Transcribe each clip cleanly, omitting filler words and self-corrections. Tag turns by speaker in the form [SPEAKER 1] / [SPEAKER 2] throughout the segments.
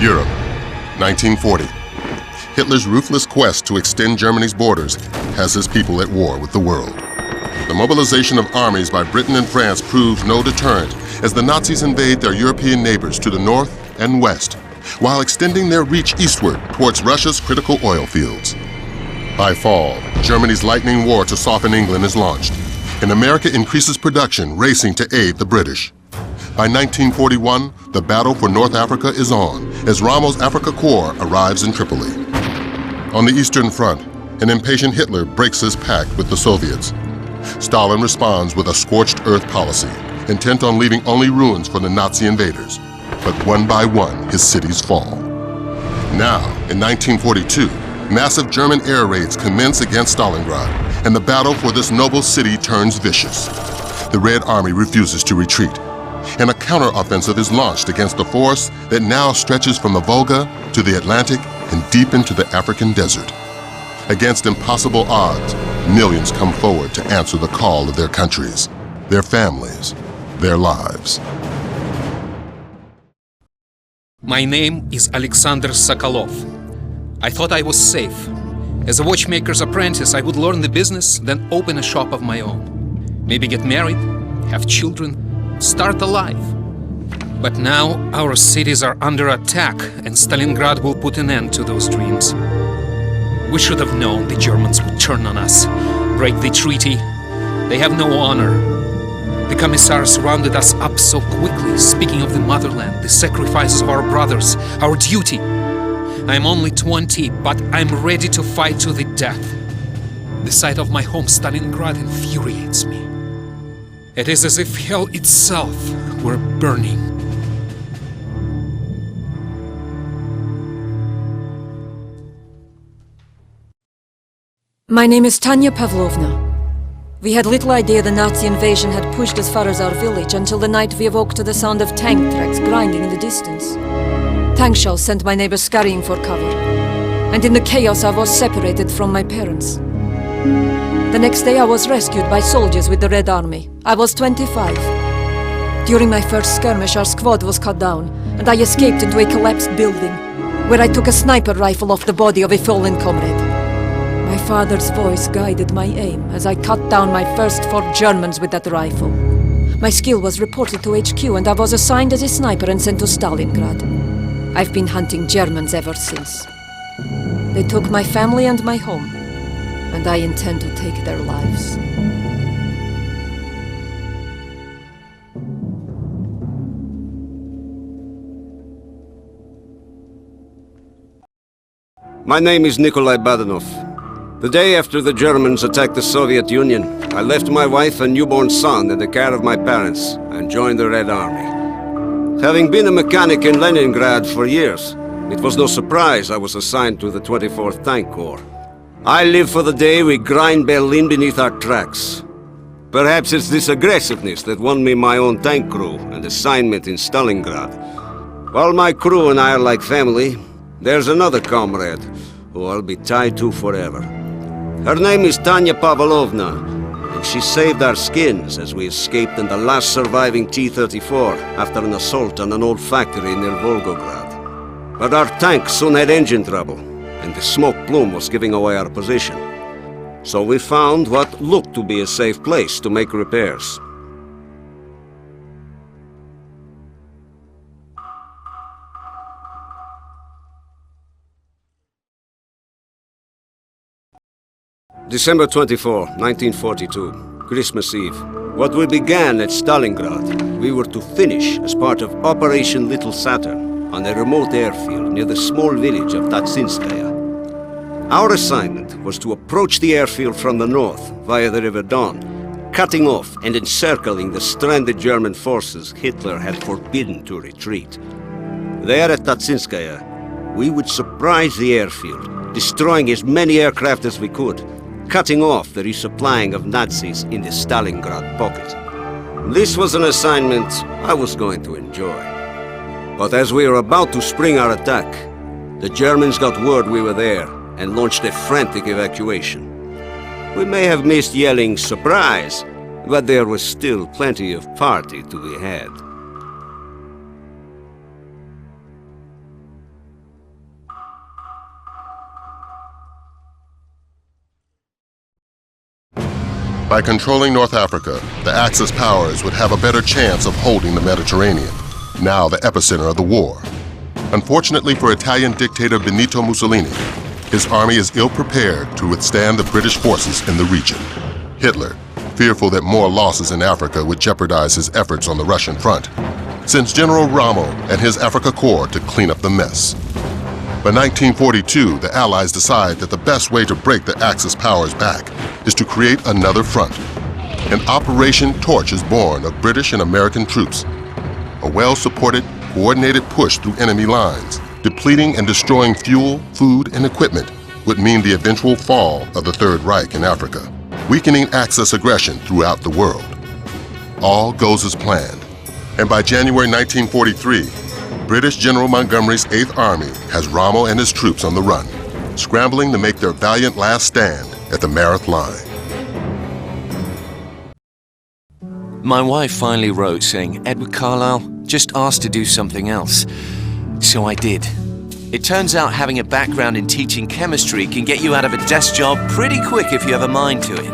[SPEAKER 1] Europe, 1940. Hitler's ruthless quest to extend Germany's borders has his people at war with the world. The mobilization of armies by Britain and France proves no deterrent as the Nazis invade their European neighbors to the north and west, while extending their reach eastward towards Russia's critical oil fields. By fall, Germany's lightning war to soften England is launched, and America increases production, racing to aid the British. By 1941, the battle for North Africa is on as Rommel's Afrika Korps arrives in Tripoli. On the Eastern Front, an impatient Hitler breaks his pact with the Soviets. Stalin responds with a scorched earth policy, intent on leaving only ruins for the Nazi invaders. But one by one, his cities fall. Now, in 1942, massive German air raids commence against Stalingrad, and the battle for this noble city turns vicious. The Red Army refuses to retreat, and a counteroffensive is launched against a force that now stretches from the Volga to the Atlantic and deep into the African desert. Against impossible odds, millions come forward to answer the call of their countries, their families, their lives.
[SPEAKER 2] My name is Alexander Sokolov. I thought I was safe. As a watchmaker's apprentice, I would learn the business, then open a shop of my own. Maybe get married, have children, start a life. But now our cities are under attack, and Stalingrad will put an end to those dreams. We should have known the Germans would turn on us, break the treaty. They have no honor. The commissars rounded us up so quickly, speaking of the motherland, the sacrifices of our brothers, our duty. I'm only 20, but I'm ready to fight to the death. The sight of my home, Stalingrad, infuriates me. It is as if hell itself were burning.
[SPEAKER 3] My name is Tanya Pavlovna. We had little idea the Nazi invasion had pushed as far as our village until the night we awoke to the sound of tank tracks grinding in the distance. Tank shells sent my neighbors scurrying for cover, and in the chaos I was separated from my parents. The next day I was rescued by soldiers with the Red Army. I was 25. During my first skirmish our squad was cut down, and I escaped into a collapsed building, where I took a sniper rifle off the body of a fallen comrade. My father's voice guided my aim as I cut down my first 4 Germans with that rifle. My skill was reported to HQ and I was assigned as a sniper and sent to Stalingrad. I've been hunting Germans ever since. They took my family and my home, and I intend to take their lives.
[SPEAKER 4] My name is Nikolai Badanov. The day after the Germans attacked the Soviet Union, I left my wife and newborn son in the care of my parents and joined the Red Army. Having been a mechanic in Leningrad for years, it was no surprise I was assigned to the 24th Tank Corps. I live for the day we grind Berlin beneath our tracks. Perhaps it's this aggressiveness that won me my own tank crew and assignment in Stalingrad. While my crew and I are like family, there's another comrade who I'll be tied to forever. Her name is Tanya Pavlovna, and she saved our skins as we escaped in the last surviving T-34 after an assault on an old factory near Volgograd. But our tank soon had engine trouble, and the smoke plume was giving away our position. So we found what looked to be a safe place to make repairs. December 24, 1942, Christmas Eve. What we began at Stalingrad, we were to finish as part of Operation Little Saturn on a remote airfield near the small village of Tatsinskaya. Our assignment was to approach the airfield from the north via the River Don, cutting off and encircling the stranded German forces Hitler had forbidden to retreat. There at Tatsinskaya, we would surprise the airfield, destroying as many aircraft as we could, cutting off the resupplying of Nazis in the Stalingrad pocket. This was an assignment I was going to enjoy. But as we were about to spring our attack, the Germans got word we were there and launched a frantic evacuation. We may have missed yelling "surprise," but there was still plenty of party to be had.
[SPEAKER 1] By controlling North Africa, the Axis powers would have a better chance of holding the Mediterranean, now the epicenter of the war. Unfortunately for Italian dictator Benito Mussolini, his army is ill-prepared to withstand the British forces in the region. Hitler, fearful that more losses in Africa would jeopardize his efforts on the Russian front, sends General Rommel and his Africa Corps to clean up the mess. By 1942, the Allies decide that the best way to break the Axis powers back is to create another front. An Operation Torch is born of British and American troops. A well-supported, coordinated push through enemy lines, depleting and destroying fuel, food, and equipment would mean the eventual fall of the Third Reich in Africa, weakening Axis aggression throughout the world. All goes as planned, and by January 1943, British General Montgomery's 8th Army has Rommel and his troops on the run, scrambling to make their valiant last stand at the Mareth Line.
[SPEAKER 5] My wife finally wrote saying, "Edward Carlisle, just asked to do something else." So I did. It turns out having a background in teaching chemistry can get you out of a desk job pretty quick if you have a mind to it.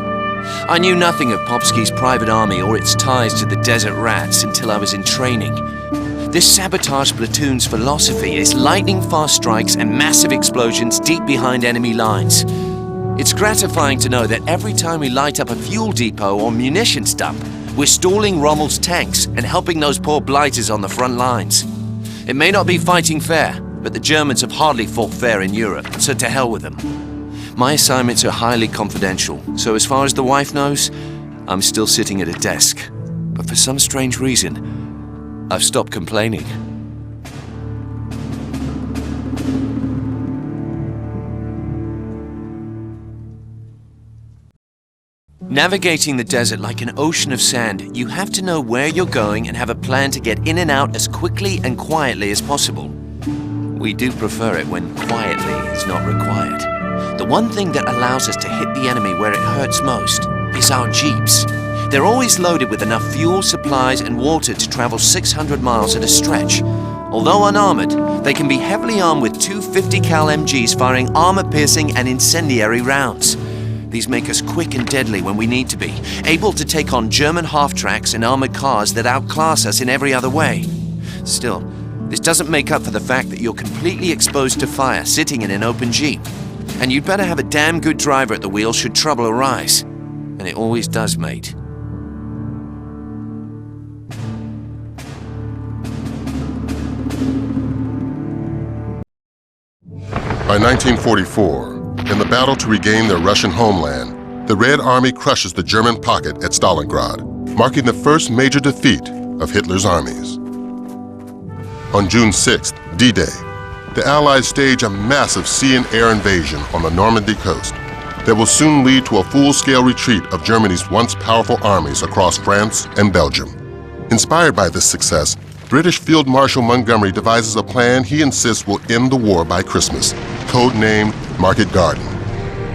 [SPEAKER 5] I knew nothing of Popsky's private army or its ties to the Desert Rats until I was in training. This sabotage platoon's philosophy is lightning-fast strikes and massive explosions deep behind enemy lines. It's gratifying to know that every time we light up a fuel depot or munitions dump, We're stalling Rommel's tanks and helping those poor blighters on the front lines. It may not be fighting fair, but the Germans have hardly fought fair in Europe, so to hell with them. My assignments are highly confidential, so as far as the wife knows, I'm still sitting at a desk. But for some strange reason, I've stopped complaining. Navigating the desert like an ocean of sand, you have to know where you're going and have a plan to get in and out as quickly and quietly as possible. We do prefer it when quietly is not required. The one thing that allows us to hit the enemy where it hurts most is our jeeps. They're always loaded with enough fuel, supplies, and water to travel 600 miles at a stretch. Although unarmored, they can be heavily armed with two 50 cal MGs firing armor-piercing and incendiary rounds. These make us quick and deadly when we need to be, able to take on German half-tracks and armored cars that outclass us in every other way. Still, this doesn't make up for the fact that you're completely exposed to fire sitting in an open jeep. And you'd better have a damn good driver at the wheel should trouble arise. And it always does, mate.
[SPEAKER 1] By 1944, in the battle to regain their Russian homeland, the Red Army crushes the German pocket at Stalingrad, marking the first major defeat of Hitler's armies. On June 6th, D-Day, the Allies stage a massive sea and air invasion on the Normandy coast that will soon lead to a full-scale retreat of Germany's once powerful armies across France and Belgium. Inspired by this success, British Field Marshal Montgomery devises a plan he insists will end the war by Christmas, codenamed Market Garden.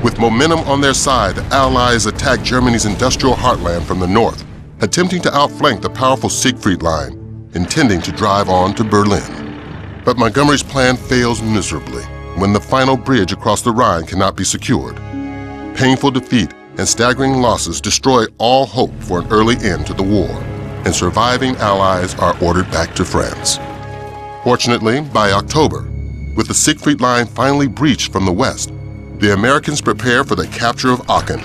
[SPEAKER 1] With momentum on their side, the Allies attack Germany's industrial heartland from the north, attempting to outflank the powerful Siegfried Line, intending to drive on to Berlin. But Montgomery's plan fails miserably when the final bridge across the Rhine cannot be secured. Painful defeat and staggering losses destroy all hope for an early end to the war, and surviving Allies are ordered back to France. Fortunately, by October, with the Siegfried Line finally breached from the west, the Americans prepare for the capture of Aachen,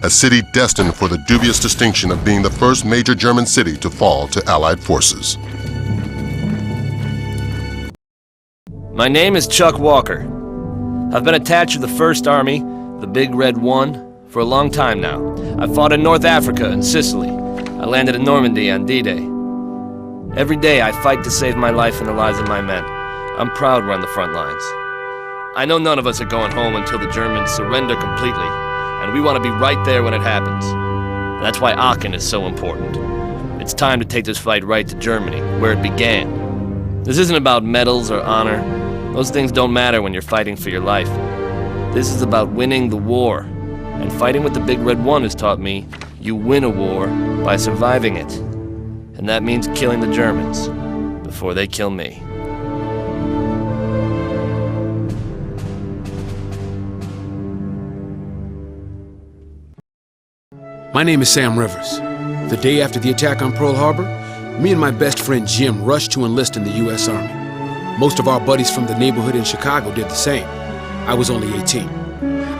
[SPEAKER 1] a city destined for the dubious distinction of being the first major German city to fall to Allied forces.
[SPEAKER 6] My name is Chuck Walker. I've been attached to the 1st Army, the Big Red One, for a long time now. I fought in North Africa and Sicily. I landed in Normandy on D-Day. Every day I fight to save my life and the lives of my men. I'm proud we're on the front lines. I know none of us are going home until the Germans surrender completely, and we want to be right there when it happens. That's why Aachen is so important. It's time to take this fight right to Germany, where it began. This isn't about medals or honor. Those things don't matter when you're fighting for your life. This is about winning the war. And fighting with the Big Red One has taught me you win a war by surviving it. And that means killing the Germans before they kill me.
[SPEAKER 7] My name is Sam Rivers. The day after the attack on Pearl Harbor, me and my best friend Jim rushed to enlist in the U.S. Army. Most of our buddies from the neighborhood in Chicago did the same. I was only 18.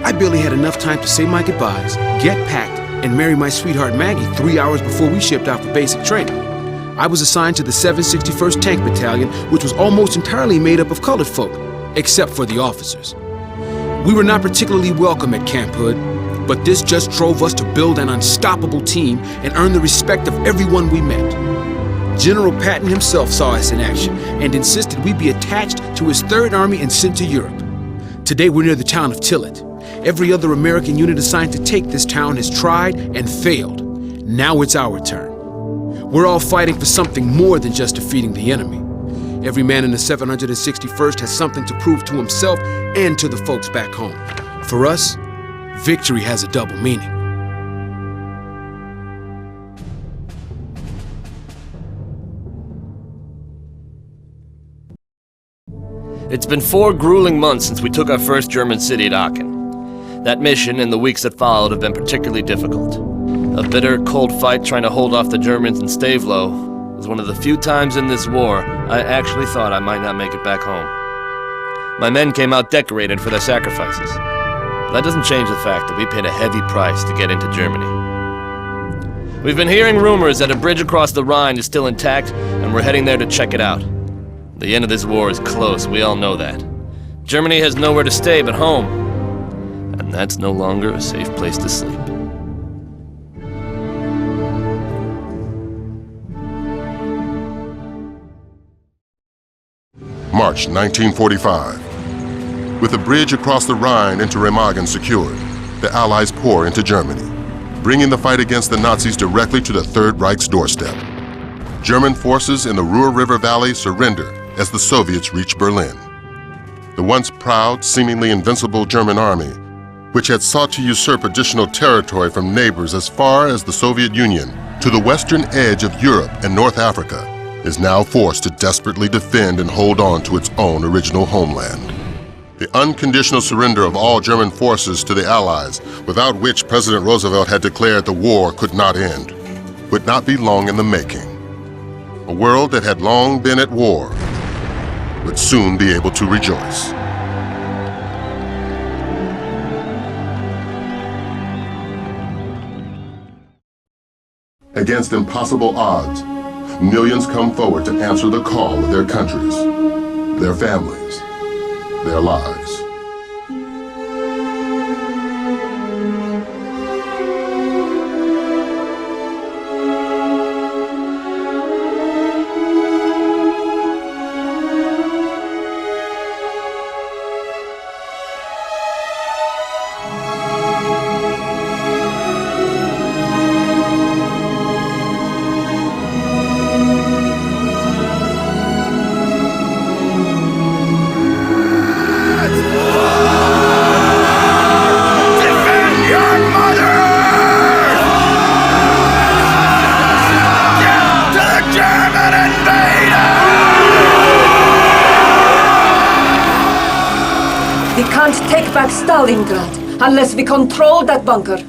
[SPEAKER 7] I barely had enough time to say my goodbyes, get packed, and marry my sweetheart Maggie 3 hours before we shipped out for basic training. I was assigned to the 761st Tank Battalion, which was almost entirely made up of colored folk, except for the officers. We were not particularly welcome at Camp Hood, but this just drove us to build an unstoppable team and earn the respect of everyone we met. General Patton himself saw us in action and insisted we be attached to his 3rd Army and sent to Europe. Today we're near the town of Tillet. Every other American unit assigned to take this town has tried and failed. Now it's our turn. We're all fighting for something more than just defeating the enemy. Every man in the 761st has something to prove to himself and to the folks back home. For us, victory has a double meaning.
[SPEAKER 6] It's been 4 grueling months since we took our first German city at Aachen. That mission and the weeks that followed have been particularly difficult. A bitter, cold fight trying to hold off the Germans in Stavelot was one of the few times in this war I actually thought I might not make it back home. My men came out decorated for their sacrifices. But that doesn't change the fact that we paid a heavy price to get into Germany. We've been hearing rumors that a bridge across the Rhine is still intact, and we're heading there to check it out. The end of this war is close, we all know that. Germany has nowhere to stay but home, and that's no longer a safe place to sleep.
[SPEAKER 1] March 1945. With the bridge across the Rhine into Remagen secured, the Allies pour into Germany, bringing the fight against the Nazis directly to the Third Reich's doorstep. German forces in the Ruhr River Valley surrender as the Soviets reach Berlin. The once proud, seemingly invincible German army, which had sought to usurp additional territory from neighbors as far as the Soviet Union to the western edge of Europe and North Africa, is now forced to desperately defend and hold on to its own original homeland. The unconditional surrender of all German forces to the Allies, without which President Roosevelt had declared the war could not end, would not be long in the making. A world that had long been at war would soon be able to rejoice. Against impossible odds, millions come forward to answer the call of their countries, their families, their lives.
[SPEAKER 3] We can't take back Stalingrad unless we control that bunker.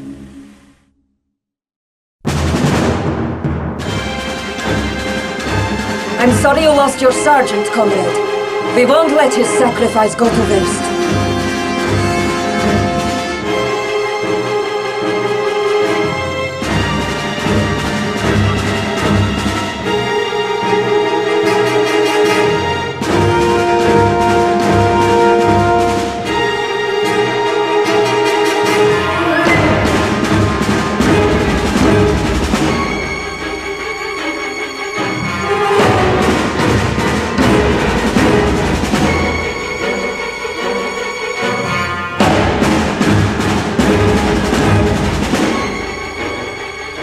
[SPEAKER 3] I'm sorry you lost your sergeant, comrade. We won't let his sacrifice go to waste.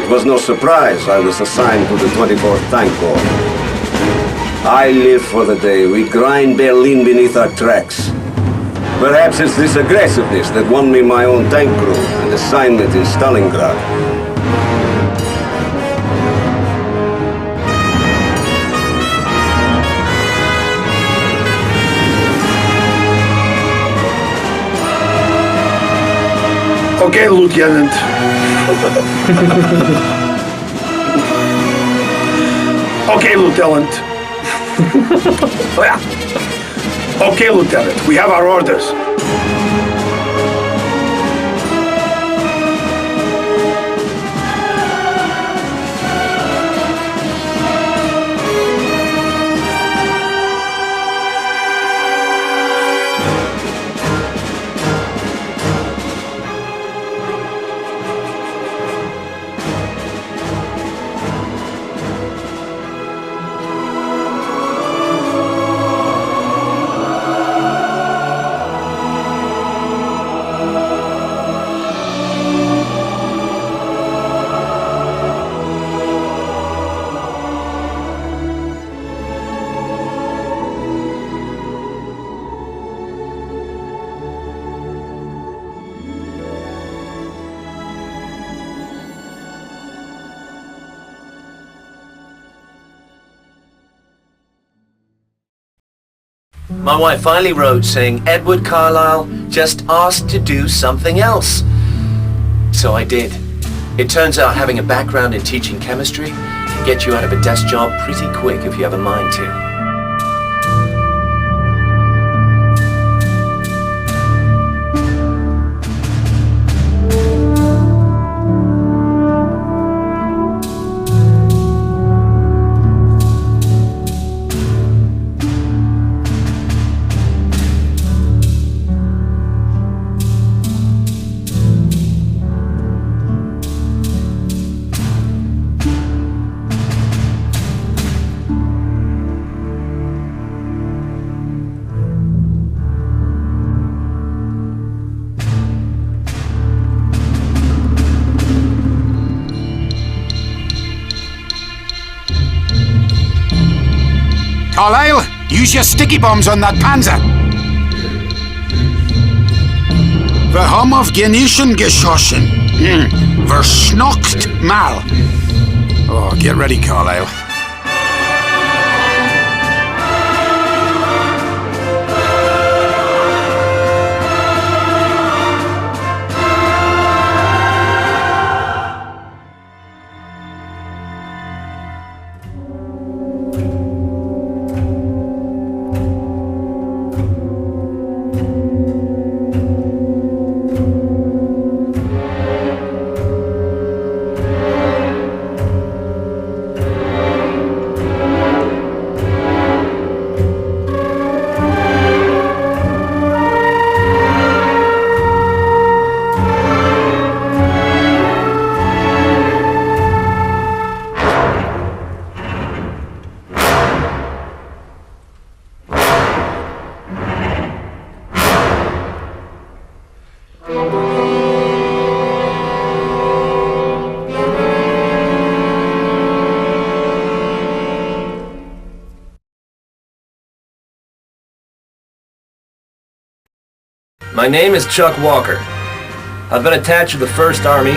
[SPEAKER 4] It was no surprise I was assigned to the 24th Tank Corps. I live for the day we grind Berlin beneath our tracks. Perhaps it's this aggressiveness that won me my own tank crew and assignment in Stalingrad.
[SPEAKER 8] Okay, Lieutenant. Okay, Lieutenant. Okay, Lieutenant, we have our orders.
[SPEAKER 5] My wife finally wrote saying Edward Carlisle just asked to do something else. So I did. It turns out having a background in teaching chemistry can get you out of a desk job pretty quick if you have a mind to.
[SPEAKER 9] Carlyle, use your sticky bombs on that Panzer. Wir haben auf Genischen geschossen. Verschnockt mal. Oh, get ready, Carlyle.
[SPEAKER 6] My name is Chuck Walker. I've been attached to the 1st Army,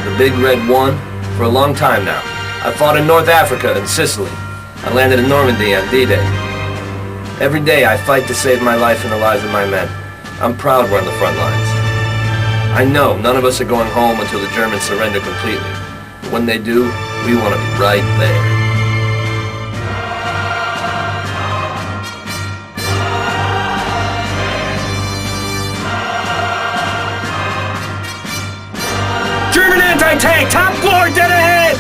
[SPEAKER 6] the Big Red 1, for a long time now. I fought in North Africa and Sicily. I landed in Normandy on D-Day. Every day I fight to save my life and the lives of my men. I'm proud we're on the front lines. I know none of us are going home until the Germans surrender completely. But when they do, we want to be right there. German anti-tank, top floor, dead ahead!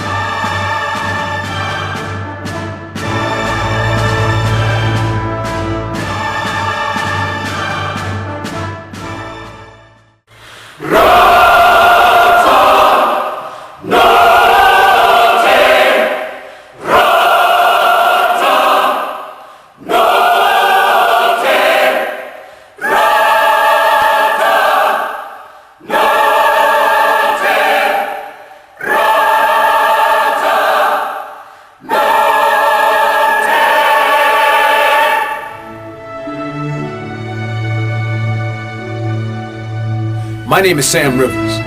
[SPEAKER 7] My name is Sam Rivers.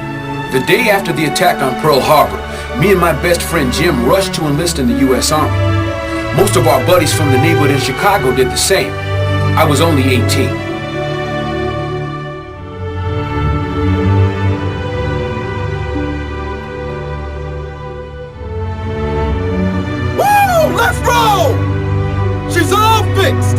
[SPEAKER 7] The day after the attack on Pearl Harbor, me and my best friend Jim rushed to enlist in the U.S. Army. Most of our buddies from the neighborhood in Chicago did the same. I was only 18.
[SPEAKER 9] Woo! Let's roll! She's all fixed!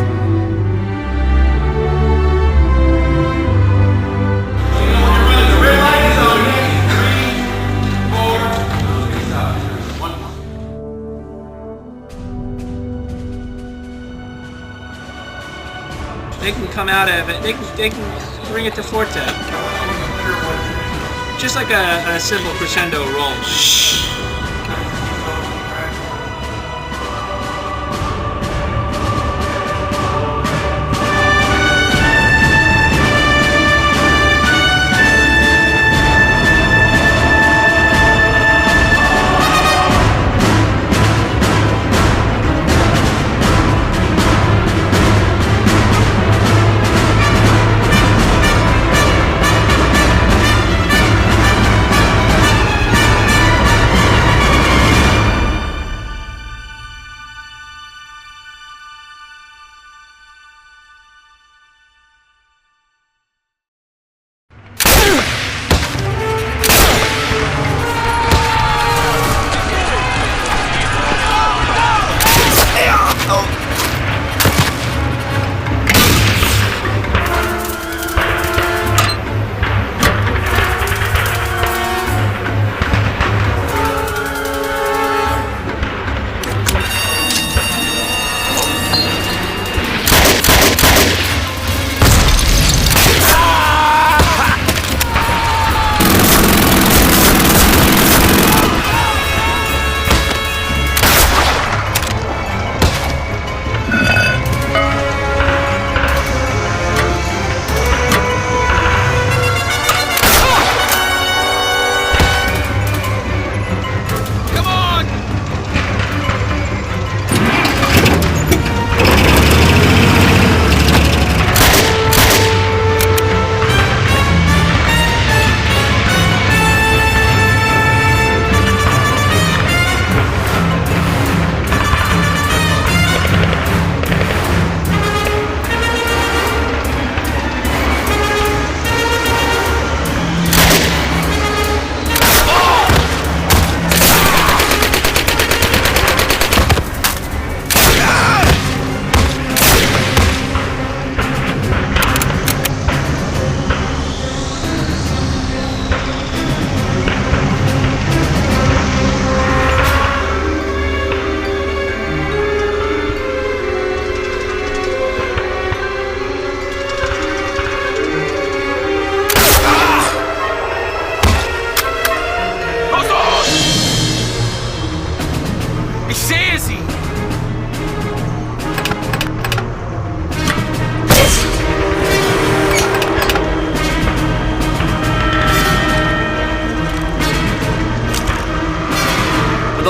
[SPEAKER 10] They can come out of it. They can bring it to forte. Just like a simple crescendo roll. Shh.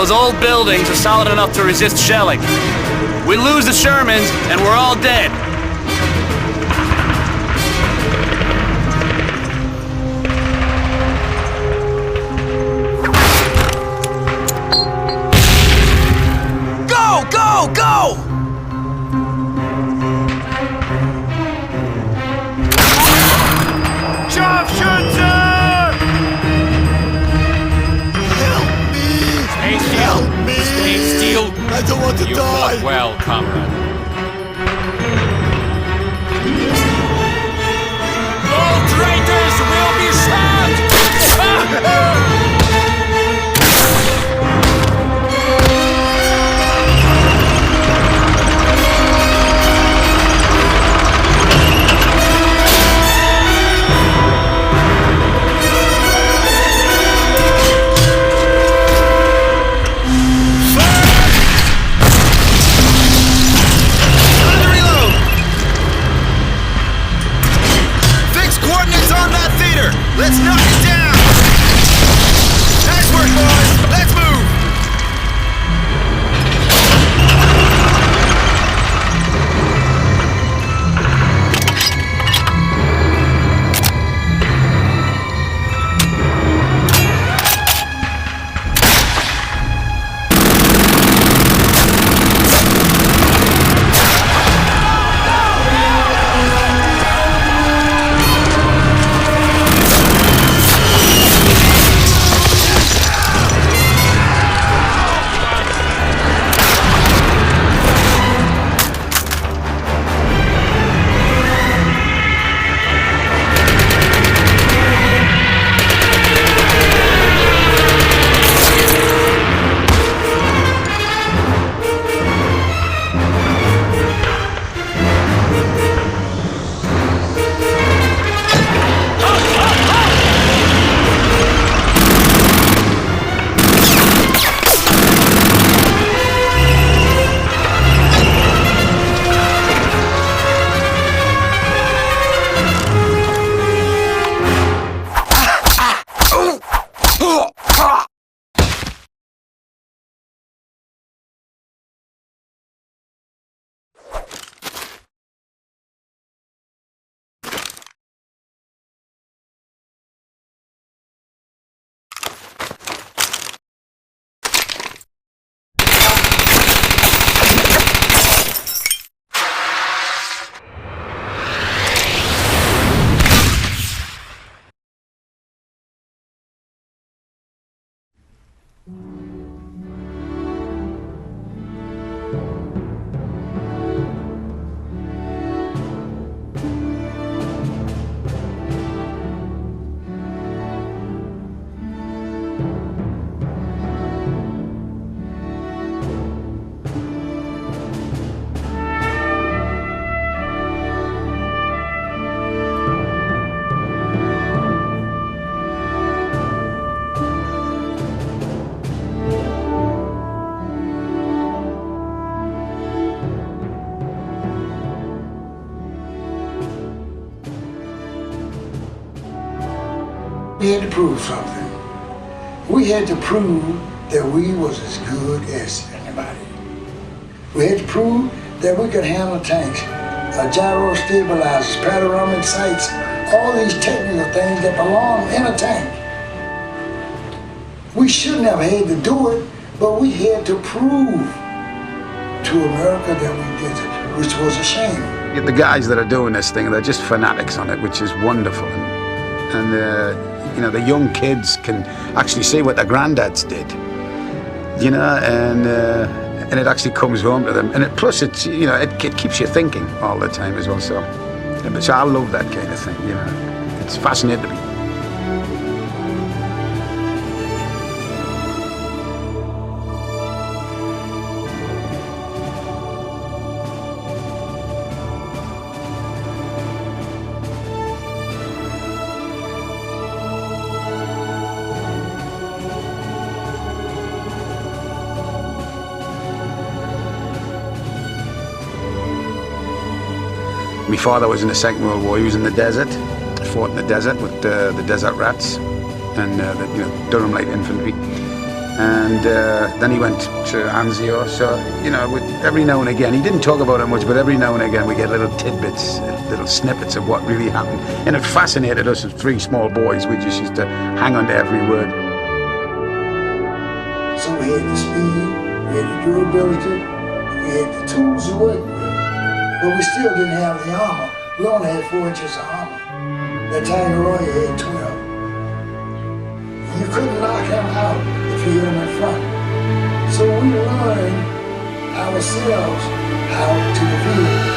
[SPEAKER 6] those old buildings are solid enough to resist shelling. We lose the Shermans, and we're all dead.
[SPEAKER 9] Go! Go! Go!
[SPEAKER 11] I don't want to
[SPEAKER 12] You
[SPEAKER 11] die!
[SPEAKER 12] fought well, comrade. All traitors will be shot!
[SPEAKER 9] Let's knock it down! Nice work, boys! Let's move!
[SPEAKER 13] We had to prove something. We had to prove that we was as good as anybody. We had to prove that we could handle tanks, gyro stabilizers, panoramic sights, all these technical things that belong in a tank. We shouldn't have had to do it, but we had to prove to America that we did it, which was a shame.
[SPEAKER 14] The guys that are doing this thing, they're just fanatics on it, which is wonderful. And you know, the young kids can actually see what their granddads did, you know, and it actually comes home to them. And plus, it's, you know, it keeps you thinking all the time as well. So I love that kind of thing, you know. It's fascinating to me. My father was in the Second World War. He was in the desert, fought in the desert with the Desert Rats and the Durham Light Infantry. And then he went to Anzio. So, you know, every now and again, he didn't talk about it much, but every now and again we get little tidbits, little snippets of what really happened. And it fascinated us as three small boys. We just used to hang on to every word.
[SPEAKER 13] So we had the speed, we had the durability, we had the tools to work with. But we still didn't have the armor. We only had 4 inches of armor. That Tiger Royal had 12. You couldn't knock him out if you hit him in front. So we learned ourselves how to defeat him.